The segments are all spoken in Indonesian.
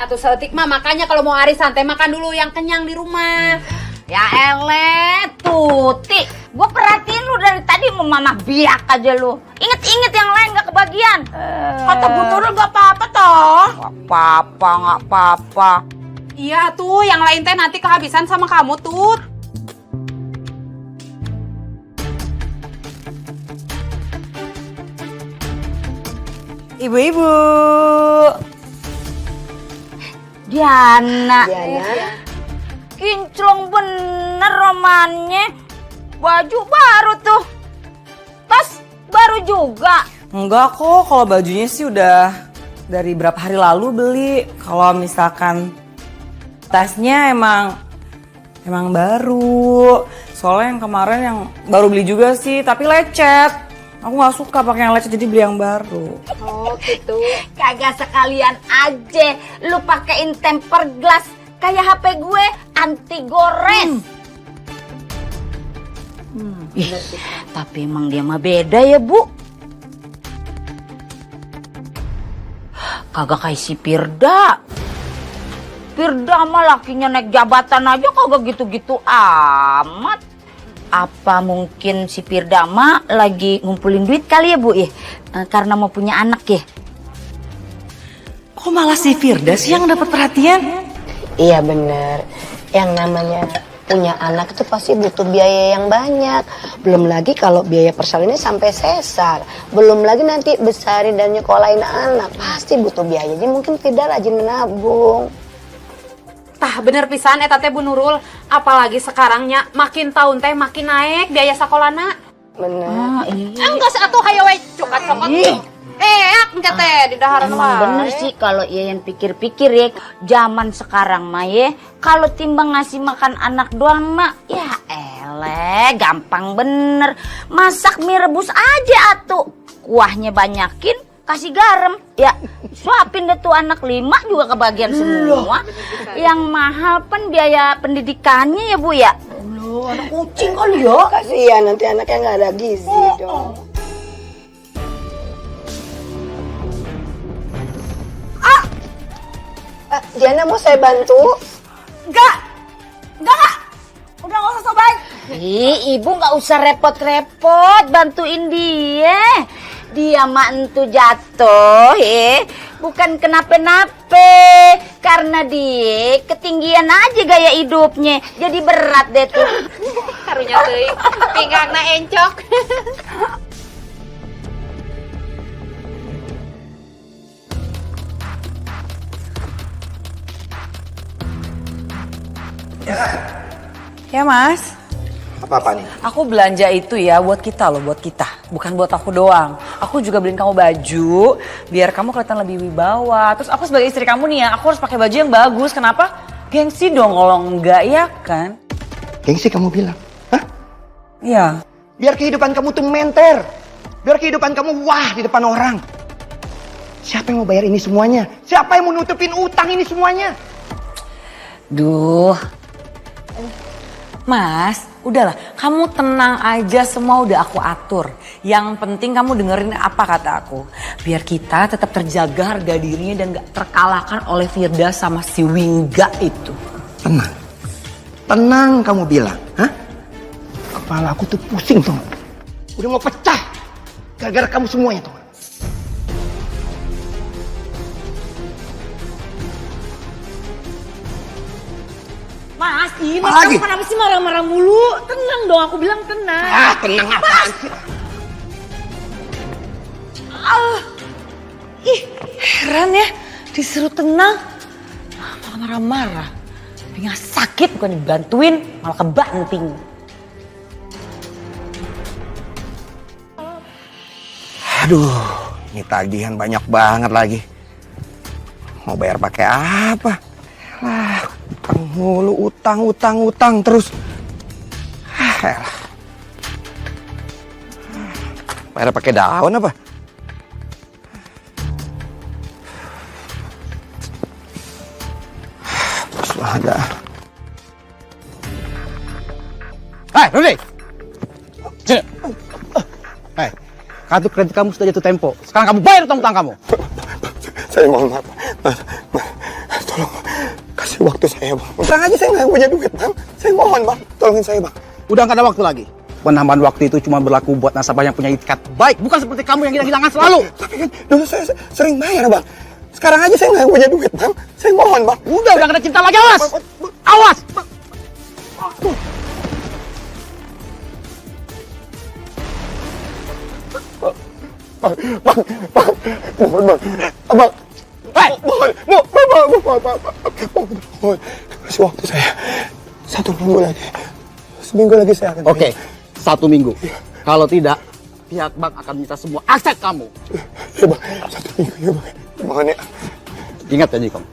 atuh seetik mah, makanya kalau mau arisan teh makan dulu yang kenyang di rumah. Ya elet, Tuti. Gue perhatiin lu dari tadi mau mama biak aja lu. Inget-inget yang lain gak kebagian. Kata Bu Nurul gak apa-apa toh. Gak apa-apa. Iya tuh, yang lain teh nanti kehabisan sama kamu, Tut. Ibu-ibu. Diana. Kinclong bener romannya. Baju baru tuh. Tas baru juga. Enggak kok, kalau bajunya sih udah dari berapa hari lalu beli. Kalau misalkan tasnya emang baru. Soalnya yang kemarin yang baru beli juga sih, tapi lecet. Aku nggak suka pakai yang lecet, jadi beli yang baru. Oh gitu. Kagak sekalian aja lu pakein temper glass kayak HP gue anti gores. Ih, tapi emang dia mah beda ya, Bu. Kagak kayak si Firda. Firda mah lakinya naik jabatan aja kagak gitu-gitu amat. Apa mungkin si Firda mah lagi ngumpulin duit kali ya, Bu ya? Karena mau punya anak ya. Kok malah si Firda sih yang dapat perhatian? Iya bener, yang namanya punya anak itu pasti butuh biaya yang banyak. Belum lagi kalau biaya persalinnya sampai sesar. Belum lagi nanti besarin dan nyekolahin anak, pasti butuh biaya. Jadi mungkin tidak rajin menabung. Tah bener pisan eta teh Bu Nurul, apalagi sekarangnya makin tahun teh makin naik biaya sakolana. Bener. Enggeus atuh hayo we cukat sokot. Engke teh di daharan Emang bener sih kalau Yayan pikir-pikir ya, zaman sekarang mah ya, kalau timbang ngasih makan anak doang mah, ya gampang bener. Masak mie rebus aja atuh, kuahnya banyakin, kasih garam, ya suapin deh tuh anak 5 juga kebagian semua. Yang mahal kan biaya pendidikannya ya Bu ya. Loh, anak kucing kali ya. Kasihan nanti anaknya nggak ada gizi dong. Diana mau saya bantu? Enggak, udah gak usah sobat. Ibu gak usah repot-repot bantuin dia. Dia mah entu jatuh bukan kenapa-napa. Karena dia ketinggian aja gaya hidupnya, jadi berat deh tuh. Karunya teuing, pinggangna encok. Ya Mas. Apa nih? Aku belanja itu ya buat kita loh, buat kita. Bukan buat aku doang. Aku juga beliin kamu baju biar kamu kelihatan lebih wibawa. Terus aku sebagai istri kamu nih ya, aku harus pakai baju yang bagus. Kenapa? Gengsi dong kalau enggak, ya kan? Gengsi kamu bilang? Hah? Iya. Biar kehidupan kamu tuh menter. Biar kehidupan kamu wah di depan orang. Siapa yang mau bayar ini semuanya? Siapa yang mau nutupin utang ini semuanya? Duh. Mas, udahlah, kamu tenang aja, semua udah aku atur. Yang penting kamu dengerin apa kata aku. Biar kita tetap terjaga harga dirinya dan gak terkalahkan oleh Firda sama si Wingga itu. Tenang. Tenang kamu bilang. Hah? Kepala aku tuh pusing tuh. Udah mau pecah. Gara-gara kamu semuanya tuh. Mas, kamu kenapa sih marah-marah mulu? Tenang dong, aku bilang tenang. Ah, tenang apaan sih? Heran ya, disuruh tenang, malah marah-marah. Pinggang sakit bukan dibantuin, malah kebanting. Aduh, ini tagihan banyak banget lagi. Mau bayar pakai apa? Lah, utang mulu, utang terus. Elah. Bayar pakai daun apa? Terus ada. Hai, Rudi. Sini. Hai, kartu kredit kamu sudah jatuh tempo. Sekarang kamu bayar utang-utang kamu. Saya mohon maaf. Mas, tolong Kasih waktu saya, Bang. Tenang aja, saya nggak punya duit, Bang. Saya mohon, Bang. Tolongin saya, Bang. Udah nggak ada waktu lagi. Penambahan waktu itu cuma berlaku buat nasabah yang punya itikat baik, bukan seperti kamu yang hilang-hilangan selalu. Tapi kan dulu saya sering bayar, Bang. Sekarang aja saya nggak punya duit, Bang. Saya mohon, Bang. Udah nggak ada cinta lagi, awas! Awas! Bang, mohon, Bang. Bang. Mohon. Kasih waktu saya. 1 minggu lagi. Seminggu lagi saya akan Oke, 1 minggu. Kalau tidak, pihak bank akan minta semua aset kamu. Ya, Bang. 1 minggu ya, Bang. Mohon ya. Ingat janji kamu.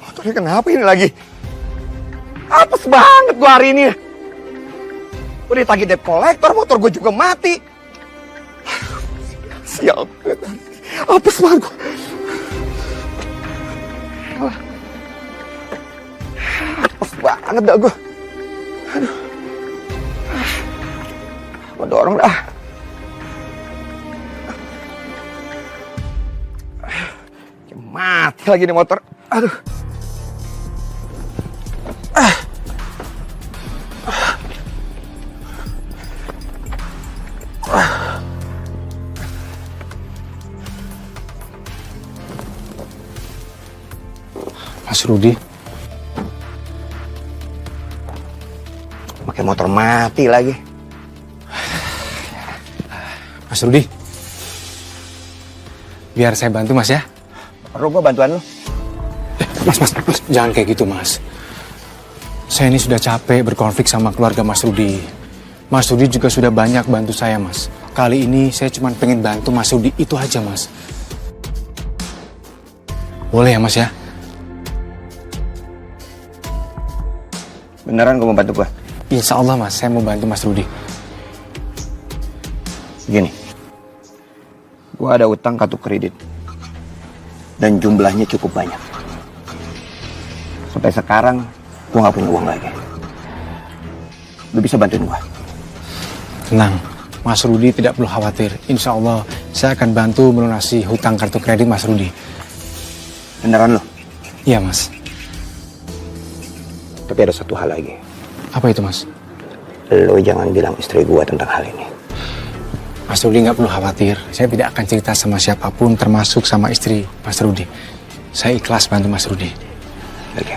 Motornya kenapa ini lagi? Apes banget gua hari ini. Udah ditagih debt collector, motor gue juga mati. Sial. Apes banget gua. Apes banget dah gua. Aduh. Gua dorong dah. Mati lagi nih motor. Aduh. Mas Rudi. Pakai motor mati lagi. Mas Rudi. Biar saya bantu, Mas, ya. Perlu gua bantuan lu? Mas, jangan kayak gitu, Mas. Saya ini sudah capek berkonflik sama keluarga Mas Rudi. Mas Rudi juga sudah banyak bantu saya, Mas. Kali ini saya cuma pengen bantu Mas Rudi, itu aja, Mas. Boleh ya, Mas, ya? Beneran gua mau bantu gua? Insya Allah, Mas, saya mau bantu Mas Rudi. Gini, gua ada utang kartu kredit dan jumlahnya cukup banyak. Sampai sekarang gua nggak punya uang lagi. Lu bisa bantuin gua? Tenang, Mas Rudi tidak perlu khawatir. Insya Allah, saya akan bantu melunasi hutang kartu kredit Mas Rudi. Beneran lu? Iya, Mas. Tapi ada satu hal lagi. Apa itu, Mas? Lu jangan bilang istri gua tentang hal ini. Mas Rudi nggak perlu khawatir. Saya tidak akan cerita sama siapapun, termasuk sama istri Mas Rudi. Saya ikhlas bantu Mas Rudi. Oke.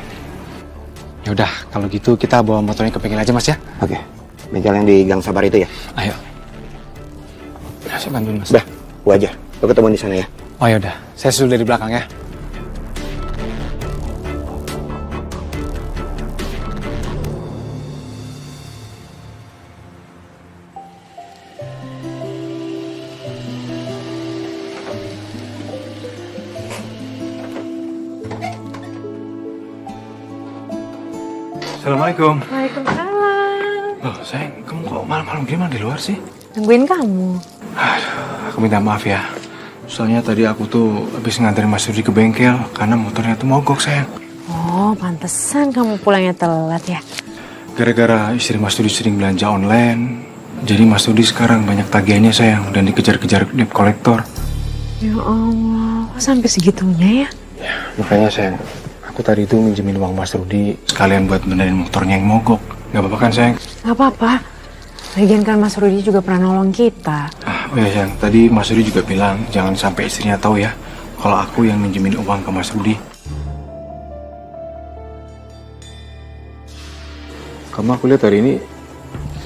Ya udah, kalau gitu kita bawa motornya ke bengkel aja, Mas, ya. Oke. Bengkel yang di Gang Sabar itu ya? Ayo. Ya, saya bantuin, Mas. Udah, gua aja. Lu ketemu di sana ya. Oh ya udah, saya susul dari belakang ya. Assalamualaikum. Waalaikumsalam. Loh, sayang, kamu kok malam-malam gimana di luar sih? Nungguin kamu. Aduh, aku minta maaf ya. Soalnya tadi aku tuh habis nganterin Mas Rudi ke bengkel karena motornya tuh mogok, sayang. Oh, pantesan kamu pulangnya telat ya. Gara-gara istri Mas Rudi sering belanja online, jadi Mas Rudi sekarang banyak tagihannya, sayang, dan dikejar-kejar debt collector. Ya Allah, kok sampai segitunya ya? Ya, makanya sayang, aku tadi itu minjemin uang Mas Rudi sekalian buat benerin motornya yang mogok. Gak apa-apa kan, sayang? Gak apa-apa. Lagian kan Mas Rudi juga pernah nolong kita. Oh ya, sayang, tadi Mas Rudi juga bilang jangan sampai istrinya tahu ya kalau aku yang minjemin uang ke Mas Rudi. Kamu aku lihat hari ini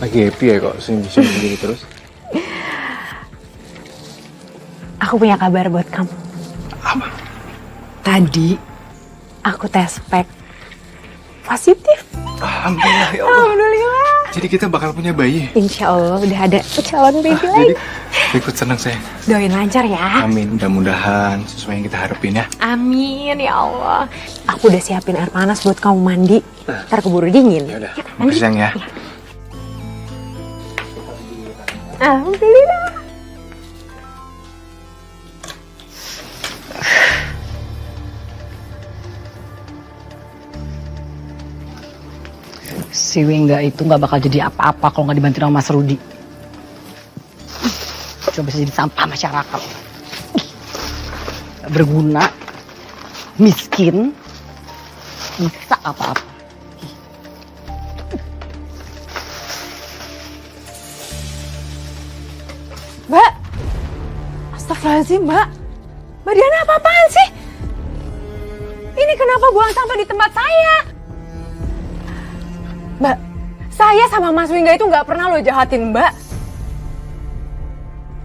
lagi happy ya kok, senyum-senyum begini terus. Aku punya kabar buat kamu. Apa? Tadi aku tes pack positif. Alhamdulillah ya Allah. Alhamdulillah. Jadi kita bakal punya bayi. Insya Allah udah ada calon baby lagi. Ikut seneng sayang. Doain lancar ya. Amin, mudah-mudahan sesuai yang kita harapin ya. Amin ya Allah. Aku udah siapin air panas buat kamu mandi. Ntar keburu dingin. Ya udah, makasih sayang ya. Alhamdulillah. Si Wingga itu nggak bakal jadi apa-apa kalau nggak dibantu sama Mas Rudi. Coba bisa jadi sampah masyarakat. Nggak berguna, miskin, bisa apa-apa. Mbak. Astagfirullahaladzim, Mbak. Mbak Diana apa-apaan sih? Ini kenapa buang sampah di tempat saya? Mbak, saya sama Mas Wingga itu nggak pernah lo jahatin Mbak.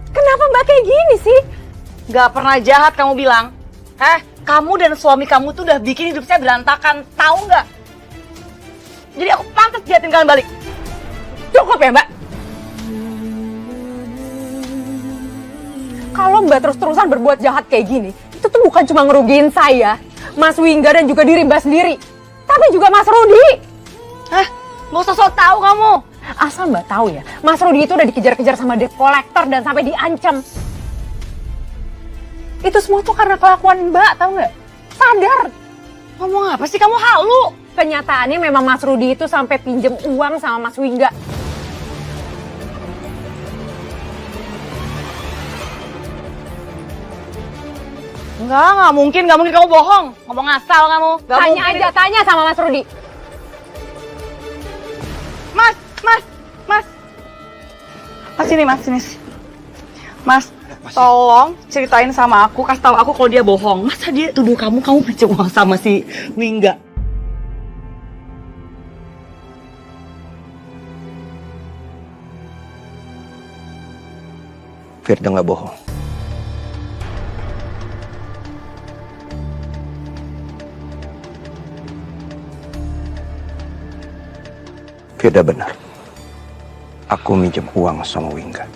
Kenapa Mbak kayak gini sih? Gak pernah jahat kamu bilang. Kamu dan suami kamu tuh udah bikin hidup saya berantakan, tahu nggak? Jadi aku pantas jahatin kalian balik. Cukup ya Mbak. Kalau Mbak terus-terusan berbuat jahat kayak gini, itu tuh bukan cuma ngerugiin saya, Mas Wingga dan juga diri Mbak sendiri, tapi juga Mas Rudi. Mau sosok tahu kamu? Asal Mbak tahu ya, Mas Rudi itu udah dikejar-kejar sama debt collector dan sampai diancam. Itu semua tuh karena kelakuan Mbak, tahu nggak? Sadar. Ngomong apa sih kamu halu? Kenyataannya memang Mas Rudi itu sampai pinjem uang sama Mas Wingga. Nggak mungkin kamu bohong. Ngomong asal kamu. Nggak Tanya mungkin. aja, tanya sama Mas Rudi. Mas sini mas, sini. Mas, tolong ceritain sama aku, kasih tahu aku kalau dia bohong. Masa dia tuduh kamu pinjam uang sama si Wingga? Firda nggak bohong. Firda benar. Aku minjem uang sama Wingga.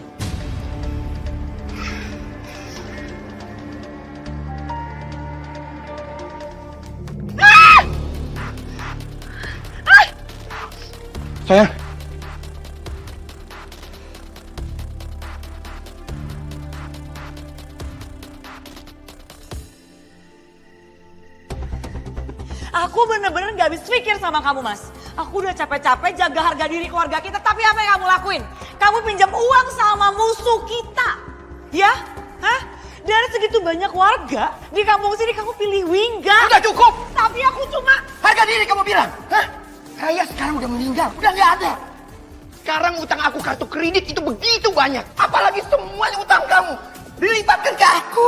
Sayang. Aku bener-bener gak habis pikir sama kamu, Mas. Aku udah capek-capek jaga harga diri keluarga kita, tapi apa yang kamu lakuin? Kamu pinjam uang sama musuh kita, ya? Dari segitu banyak warga di kampung sini kamu pilih Wingga. Udah cukup. Tapi aku cuma... Harga diri kamu bilang. Raya sekarang udah meninggal, udah nggak ada. Sekarang utang aku kartu kredit itu begitu banyak. Apalagi semuanya utang kamu dilibatkan ke aku.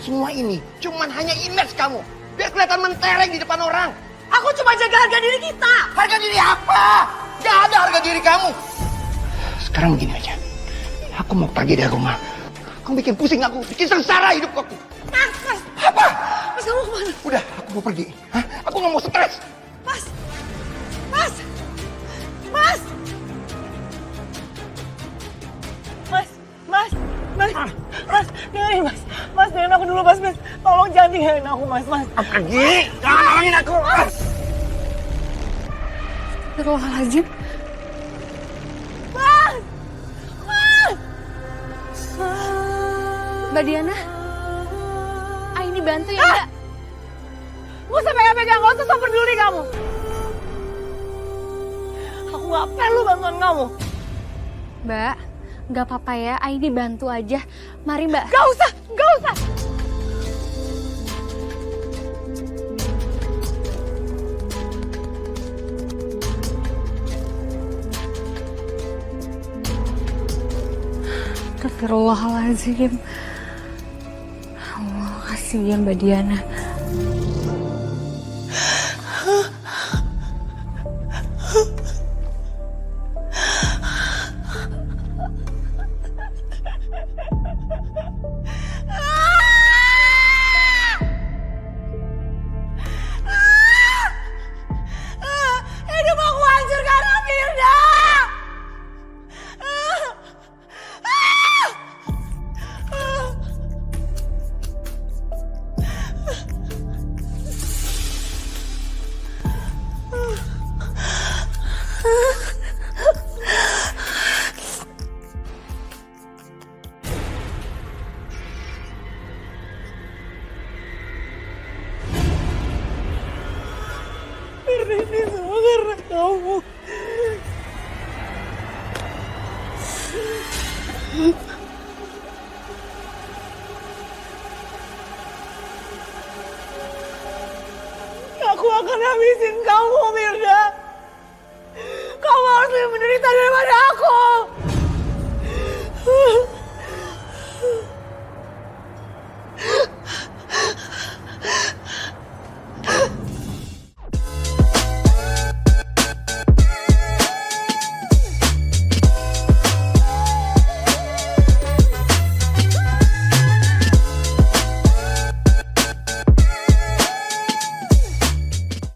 Semua ini cuman hanya image kamu. Biar kelihatan mentereng di depan orang. Aku cuma jaga harga diri kita. Harga diri apa? Gak ada harga diri kamu. Sekarang begini aja. Aku mau pergi dari rumah. Kamu bikin pusing aku, bikin sengsara hidup aku. Mas. Apa? Mas kamu kemana? Udah, aku mau pergi. Aku gak mau stres. Mas. Dengerin Mas. Mas, dengerin aku dulu Mas. Tolong jangan tinggalin aku Mas. Pergi, jangan nolongin aku. Astagfirullahaladzim. Mbak Diana, ini bantu ya Mbak. Gak usah pegang-pegang, gak usah peduli kamu. Aku gak perlu bantuan kamu. Mbak, nggak apa-apa ya, Aini bantu aja. Mari Mbak. Gak usah. Astagfirullahaladzim. Allah, kasihan Mbak Diana. Hidup aku hancur karena Firda. Karena ini semua karena kamu. Aku akan habisin kamu, Mirda. Kamu harus lebih menderita daripada aku.